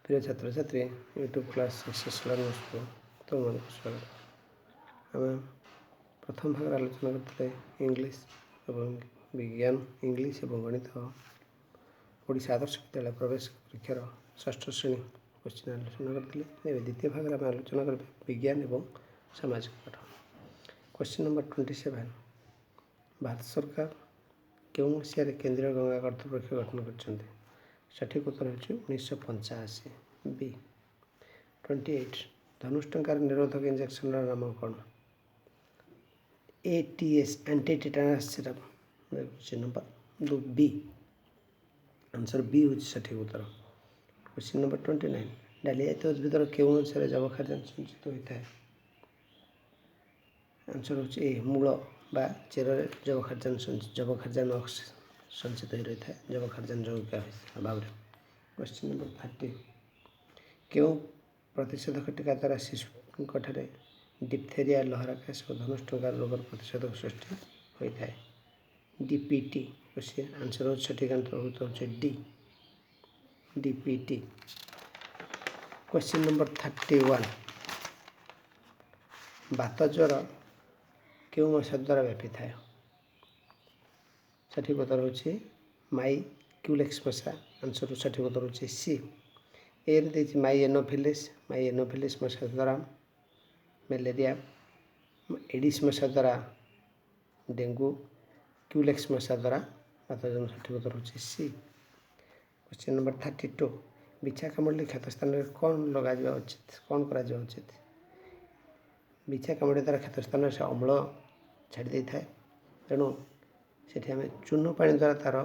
प्रिय छात्र छात्री YouTube class success learners को तुमମାନଙ୍କୁ ସ୍ୱାଗତ। ଆମେ ପ୍ରଥମ ଭାଗରେ ଆଲୋଚନା କରିଥିଲେ ଇଂଲିଶ ଏବଂ ବିଜ୍ଞାନ ଇଂଲିଶ ଏବଂ ଗଣିତ ଓଡ଼ିଶା ଆଦର୍ଶ ବିଦ୍ୟାଳୟ ପ୍ରବେଶ ପରୀକ୍ଷାର ଷଷ୍ଠ ଶ୍ରେଣୀ କୋଶ୍ଚିନ୍ ଆଲୋଚନା କରିଥିଲେ। ଏବେ ଦ୍ୱିତୀୟ ଭାଗରେ ଆମେ ଆଲୋଚନା କରିବା ବିଜ୍ଞାନ ଏବଂ ସାମାଜିକ ପାଠ। କୋଶ୍ଚିନ୍ ନମ୍ବର 27, ଭାରତ ସରକାର କେଉଁ ମସିହାରେ କେନ୍ଦ୍ରୀୟ ଗଙ୍ଗା କର୍ତ୍ତୃପକ୍ଷ ଗଠନ କରିଛନ୍ତି? ସଠିକ୍ ଉତ୍ତର ହେଉଛି 1985। ବି 28, ଧନୁଷ ଟଙ୍କାର ନିରୋଧକ ଇଞ୍ଜେକ୍ସନର ନାମ କ'ଣ? ATS anti tetanus serum number B. Answer B ହେଉଛି ସଠିକ୍ ଉତ୍ତର। କ୍ୱେଶ୍ଚିନ୍ ନମ୍ବର 29, ଡାଲି ଜାତୀୟ ଉଦ୍ଭିଦର କେଉଁ ଅଂଶରେ ଯବକ୍ଷାରଜାନ ସଞ୍ଚିତ ହୋଇଥାଏ? ଆନ୍ସର ହେଉଛି ଏ, ମୂଳ ବା ଚେରରେ ଯବକ୍ଷାରଜାନ ସଞ୍ଚିତ ହୋଇ ରହିଥାଏ ଯବକ୍ଷାରଜାନ ଯୌଗିକ ଅଭାବରେ। କ୍ୱେଶ୍ଚିନ୍ ନମ୍ବର 30, କେଉଁ ପ୍ରତିଷେଧକ ଟୀକା ଦ୍ୱାରା ଶିଶୁଙ୍କଠାରେ ଡିପ୍ଥେରିଆ, ଲହରା କାଶ ଓ ଧନୁଷ ଟଙ୍କାର ରୋଗର ପ୍ରତିଷେଧକ ସୃଷ୍ଟି ହୋଇଥାଏ? DPT। ଆନ୍ସର ହେଉଛି ସଠିକ୍ ଆନ୍ସର ହେଉଛି DPT। କ୍ୱେଶ୍ଚିନ୍ ନମ୍ବର 31, ବାତ ଜ୍ୱର କେଉଁ ମଶା ଦ୍ୱାରା ବ୍ୟାପିଥାଏ? ସଠିକ୍ ଉତ୍ତର ହେଉଛି ମାଇକ୍ୟୁଲେକ୍ସ ମଶା। ଆନ୍ସର ସଠିକ୍ ଉତ୍ତର ହେଉଛି ସି। ଏରେ ଦେଇଛି ମାଇଏନୋଫିଲିସ୍ ମଶା ଦ୍ୱାରା ମ୍ୟାଲେରିଆ, ଏଡିସ୍ ମଶା ଦ୍ୱାରା ଡେଙ୍ଗୁ, କ୍ୟୁଲେକ୍ସ ମଶା ଦ୍ୱାରା ବାତଜନ। ସଠିକ୍ ଉତ୍ତର ହେଉଛି ସି। କ୍ୱେଶ୍ଚିନ୍ ନମ୍ବର 32, ବିଛା କାମୁଡ଼ିଲେ କ୍ଷତ ସ୍ଥାନରେ କ'ଣ କରାଯିବା ଉଚିତ? ବିଛା କାମୁଡ଼ିବା ଦ୍ୱାରା କ୍ଷତ ସ୍ଥାନରେ ସେ ଅମ୍ଳ ଛାଡ଼ି ଦେଇଥାଏ, ତେଣୁ ସେଠି ଆମେ ଚୂନ ପାଣି ଦ୍ୱାରା ତା'ର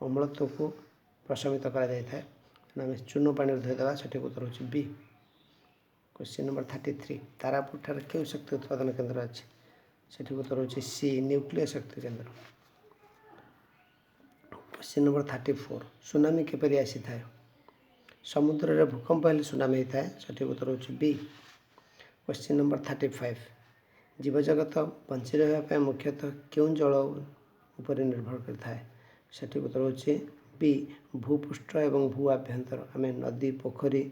ଅମ୍ଳତ୍ୱକୁ ପ୍ରଶମିତ କରାଯାଇଥାଏ, ତେଣୁ ଆମେ ଚୂନ ପାଣିରେ ଧୋଇଦେବା। ସଠିକ୍ ଉତ୍ତର ହେଉଛି ବି। କ୍ୱେଶ୍ଚିନ୍ ନମ୍ବର 33, ତାରାପୁର ଠାରେ କେଉଁ ଶକ୍ତି ଉତ୍ପାଦନ କେନ୍ଦ୍ର ଅଛି? ସଠିକ୍ ଉତ୍ତର ହେଉଛି ସି, ନ୍ୟୁକ୍ଲିୟ ଶକ୍ତି କେନ୍ଦ୍ର। କ୍ୱେଶ୍ଚିନ୍ ନମ୍ବର 34, ସୁନାମି କିପରି ଆସିଥାଏ? ସମୁଦ୍ରରେ ଭୂକମ୍ପ ହେଲେ ସୁନାମି ହୋଇଥାଏ। ସଠିକ୍ ଉତ୍ତର ହେଉଛି ବି। କ୍ୱେଶ୍ଚିନ୍ ନମ୍ବର 35, ଜୀବଜଗତ ବଞ୍ଚି ରହିବା ପାଇଁ ମୁଖ୍ୟତଃ କେଉଁ ଜଳ ଉପରେ ନିର୍ଭର କରିଥାଏ? ସଠିକ୍ ଉତ୍ତର ହେଉଛି ବି, ଭୂପୃଷ୍ଠ ଏବଂ ଭୂ ଆଭ୍ୟନ୍ତର। ଆମେ ନଦୀ, ପୋଖରୀ,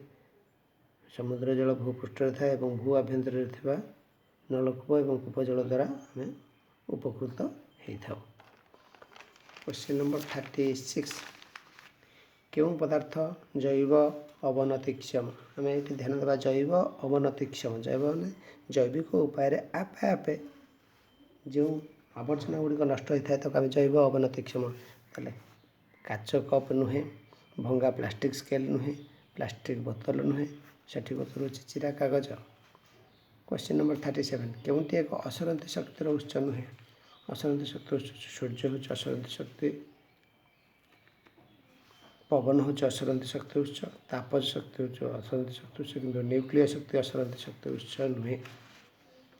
ସମୁଦ୍ର ଜଳ ଭୂପୃଷ୍ଠରେ ଥାଏ ଏବଂ ଭୂ ଆଭ୍ୟନ୍ତରରେ ଥିବା ନଳକୂପ ଏବଂ କୂପ ଜଳ ଦ୍ୱାରା ଆମେ ଉପକୃତ ହୋଇଥାଉ। କ୍ୱେଶ୍ଚିନ୍ ନମ୍ବର 36, କେଉଁ ପଦାର୍ଥ ଜୈବ ଅବନତିକ୍ଷମ? ଆମେ ଏଠି ଧ୍ୟାନ ଦେବା ଜୈବ ଅବନତିକ୍ଷମ। ଜୈବ ମାନେ ଜୈବିକ ଉପାୟରେ ଆପେ ଯେଉଁ ଆବର୍ଜନା ଗୁଡ଼ିକ ନଷ୍ଟ ହୋଇଥାଏ ତାକୁ ଆମେ ଜୈବ ଅବନତିକ୍ଷମ। ତାହେଲେ କାଚ କପ୍ ନୁହେଁ, ଭଙ୍ଗା ପ୍ଲାଷ୍ଟିକ୍ ସ୍କେଲ୍ ନୁହେଁ, ପ୍ଲାଷ୍ଟିକ୍ ବୋତଲ ନୁହେଁ। ସଠିକ୍ ଉତ୍ତର ହେଉଛି ଚିରା କାଗଜ। କ୍ୱେଶ୍ଚିନ୍ ନମ୍ବର 37, କେଉଁଟି ଏକ ଅସରନ୍ତି ଶକ୍ତିର ଉତ୍ସ ନୁହେଁ? ଅସରନ୍ତି ଶକ୍ତିର ଉତ୍ସ ସୂର୍ଯ୍ୟ ହେଉଛି ଅସରନ୍ତି ଶକ୍ତି, ପବନ ହେଉଛି ଅସରନ୍ତି ଶକ୍ତି ଉତ୍ସ, ତାପଜ ଶକ୍ତି ହେଉଛି ଅସରନ୍ତି ଶକ୍ତି ଉତ୍ସ, କିନ୍ତୁ ନ୍ୟୁକ୍ଲିୟ ଶକ୍ତି ଅସରନ୍ତି ଶକ୍ତି ଉତ୍ସ ନୁହେଁ।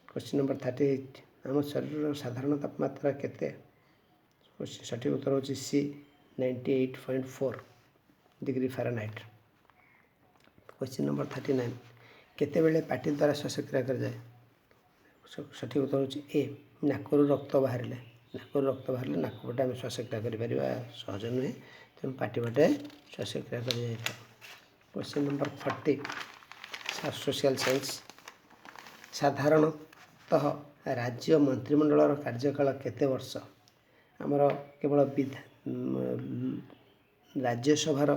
କ୍ୱେଶ୍ଚିନ୍ ନମ୍ବର 38, ଆମ ଶରୀରର ସାଧାରଣ ତାପମାତ୍ରା କେତେ? ସଠିକ୍ ଉତ୍ତର ହେଉଛି C, 98.4 degree Fahrenheit. Question number 39, କେତେବେଳେ ପାଟି ଦ୍ୱାରା ଶ୍ୱାସକ୍ରିୟା କରାଯାଏ? ସଠିକ୍ ଉତ୍ତର ହେଉଛି ଏ, ନାକରୁ ରକ୍ତ ବାହାରିଲେ। ନାକ ପଟେ ଆମେ ଶ୍ୱାସକ୍ରିୟା କରିପାରିବା, ସହଜ ନୁହେଁ, ତେଣୁ ପାଟି ପଟେ ଶ୍ୱାସକ୍ରିୟା କରାଯାଇଥାଏ। କ୍ୱେଶ୍ଚିନ୍ ନମ୍ବର 40, ସୋସିଆଲ୍ ସାଇନ୍ସ, ସାଧାରଣତଃ ରାଜ୍ୟ ମନ୍ତ୍ରିମଣ୍ଡଳର କାର୍ଯ୍ୟକାଳ କେତେ ବର୍ଷ? ଆମର କେବଳ ରାଜ୍ୟସଭାର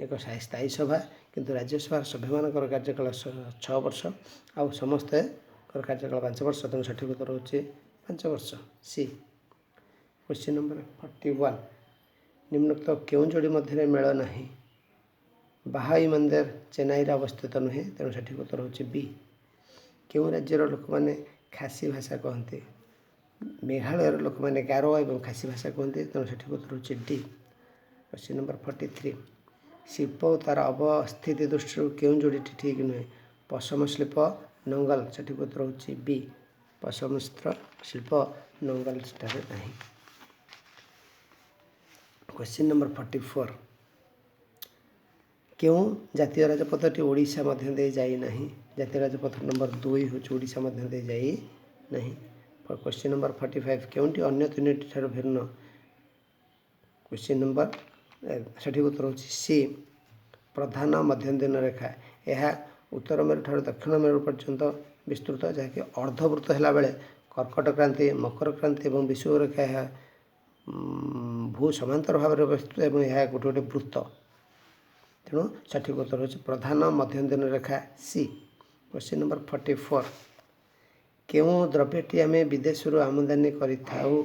ଏକ ସ୍ଥାୟୀ ସଭା, କିନ୍ତୁ ରାଜ୍ୟସଭାର ସଭ୍ୟମାନଙ୍କର କାର୍ଯ୍ୟକାଳ 6 ବର୍ଷ, ଆଉ ସମସ୍ତଙ୍କର କାର୍ଯ୍ୟକାଳ 5 ବର୍ଷ, ତେଣୁ ସଠିକ୍ ଉତ୍ତର ହେଉଛି 5 ବର୍ଷ ସି। କ୍ୱେଶ୍ଚିନ୍ ନମ୍ବର 41, ନିମ୍ନୋକ୍ତ କେଉଁ ଯୋଡ଼ି ମଧ୍ୟରେ ମେଳ ନାହିଁ? ବାହାଇ ମନ୍ଦିର ଚେନ୍ନାଇରେ ଅବସ୍ଥିତ ନୁହେଁ, ତେଣୁ ସଠିକ୍ ଉତ୍ତର ହେଉଛି ବି। କେଉଁ ରାଜ୍ୟର ଲୋକମାନେ ଖାସି ଭାଷା କହନ୍ତି? ମେଘାଳୟର ଲୋକମାନେ ଗାରୋ ଏବଂ ଖାସି ଭାଷା କୁହନ୍ତି, ତେଣୁ ସଠିକ୍ ଉତ୍ତର ହେଉଛି ଡି। କ୍ୱେଶ୍ଚିନ୍ ନମ୍ବର 43, ଶିଳ୍ପ ଓ ତା'ର ଅବସ୍ଥିତି ଦୃଷ୍ଟିରୁ କେଉଁ ଯୋଡ଼ିଟି ଠିକ୍ ନୁହେଁ? ପଶମ ଶିଳ୍ପ, ନଙ୍ଗଲ। ସଠିକ୍ ଉତ୍ତର ହେଉଛି ବି, ପଶମ ଶିଳ୍ପ ନଙ୍ଗଲ ଠାରେ ନାହିଁ। କ୍ୱେଶ୍ଚିନ୍ ନମ୍ବର 44, କେଉଁ ଜାତୀୟ ରାଜପଥଟି ଓଡ଼ିଶା ମଧ୍ୟ ଦେଇ ଯାଇନାହିଁ? ଜାତୀୟ ରାଜପଥ ନମ୍ବର 2 ହେଉଛି ଓଡ଼ିଶା ମଧ୍ୟ ଦେଇ ଯାଇନାହିଁ। କ୍ୱେଶ୍ଚିନ୍ ନମ୍ବର 45, କେଉଁଟି ଅନ୍ୟ ତିନୋଟି ଠାରୁ ଭିନ୍ନ? କ୍ୱେଶ୍ଚିନ୍ ନମ୍ବର ସଠିକ୍ ଉତ୍ତର ହେଉଛି ସି, प्रधान मध्यदिन रेखा यह उत्तर मेरु ठार दक्षिण मेरु पर्यंत विस्तृत जहाँकि अर्धवृत्त है बेले कर्कट क्रांति मकर क्रांति और विषुव रेखा यह भू समांतर भाव में अवस्थित और यह गोटे गोटे वृत्त तेणु सठिक उत्तर हो प्रधान मध्यदिन रेखा सी। क्वेश्चन नंबर 44 केउं द्रव्यटी आम विदेश आमदानी करिथाउ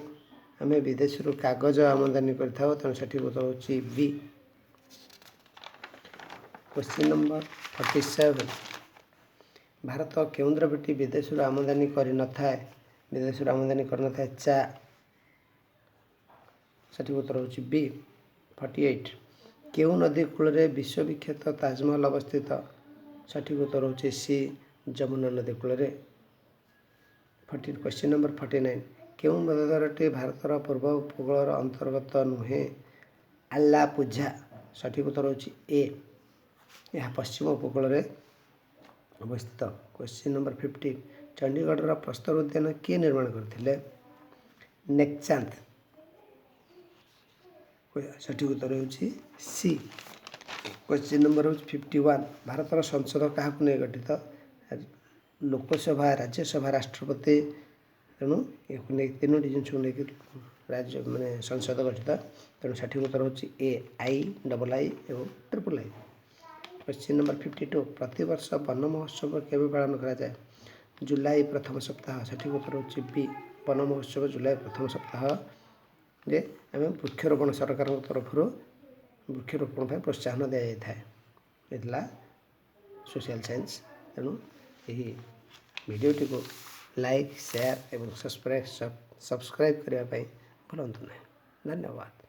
आम विदेश कागज आमदानी करिथाउ तेणु सठिक उत्तर हो बी। क्वेश्चन नंबर 47 भारत केउं द्रव्यटी विदेश आमदानी करिनथाए विदेश आमदानी करिनथाए चा सठिक उत्तर हो बी। 48 केउं नदी कूल विश्वविख्यात ताजमहल अवस्थित सठिक उत्तर हो सी जमुना नदी कूल। क्वेश्चन नंबर 49 केउं बंदरटी भारतर पूर्व उपकूल अंतर्गत नुहे आलापुझा सठिक उत्तर हो ए यह पश्चिम उपकूल अवस्थित। क्वेश्चन नंबर 50 चंडीगढ़ प्रस्तर उद्यान किए निर्माण करथिले नेकचांद सठिक उत्तर हो सी। क्वेश्चन नंबर 51 भारतर संसद क्या नहीं गठित लोकसभा राज्यसभा राष्ट्रपति तेणु ये तीनो जिन राज्य माने संसद गठित तेणु सठिक उत्तर हो ए आई और ट्रिपल आई। क्वेश्चन नंबर 52 प्रतिवर्ष वन महोत्सव केवे पालन करा जाए जुलाई प्रथम सप्ताह सठिक उत्तर हो बी वन महोत्सव जुलाई प्रथम सप्ताह जे आम वृक्षरोपण सरकार तरफ वृक्षरोपण पर प्रोत्साहन दि जाए ये सोशल साइंस तेणु यही वीडियोटी को लाइक शेयर और सब्सक्राइब करने भूलु नहीं। धन्यवाद।